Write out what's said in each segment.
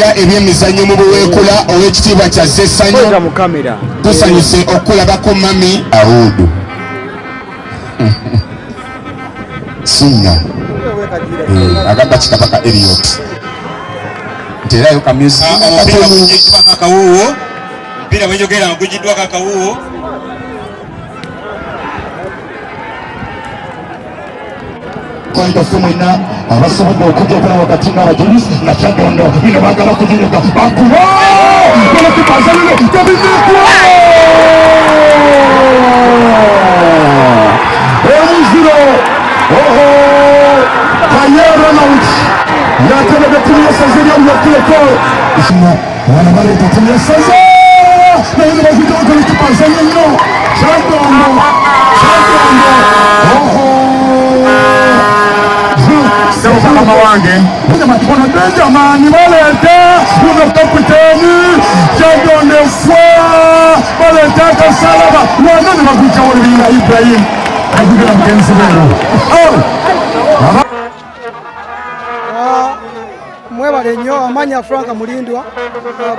akulira ebyemizannyo mu Buweekula ow'ekitiibwa kya Zessanyu tusanyuse okulabako mami Awudu Sunna agamba kikapaka Elliot nterayo kamyuzi kakawuwo mpira bwejogera nga gujiddwako akawuwo kwandase mwena abasobodde okujja okulaba wakati ng'abajulizi na Kyaddondo bino baagala kugiruka bakuba balakipazaliro tebizikwa omuziro kayera nauti yategede tuliyasaze lyalyakuleko wana baleeta tuliyasaze naye nebazija ogalekipazalyo nno Kyaddondo Mama wange kuna Benjamin baleta uno kapiteni Kyaddondo fwa baleta kasalaba wanani bakucha olibinga Ibrahim akugira mugenzi wero mwebale nnyo amanya Frank Mulindwa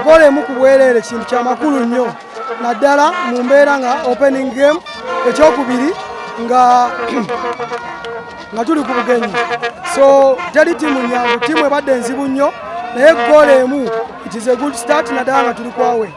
gole mu kubwerere kintu kya makulu nnyo naddala mu mbeera nga opening game ekyokubiri nga tuli ku bugenyi so teri timu nyangu timu ebadde enzibu nnyo naye goal emu it is a good start naddala nga tuli kwawe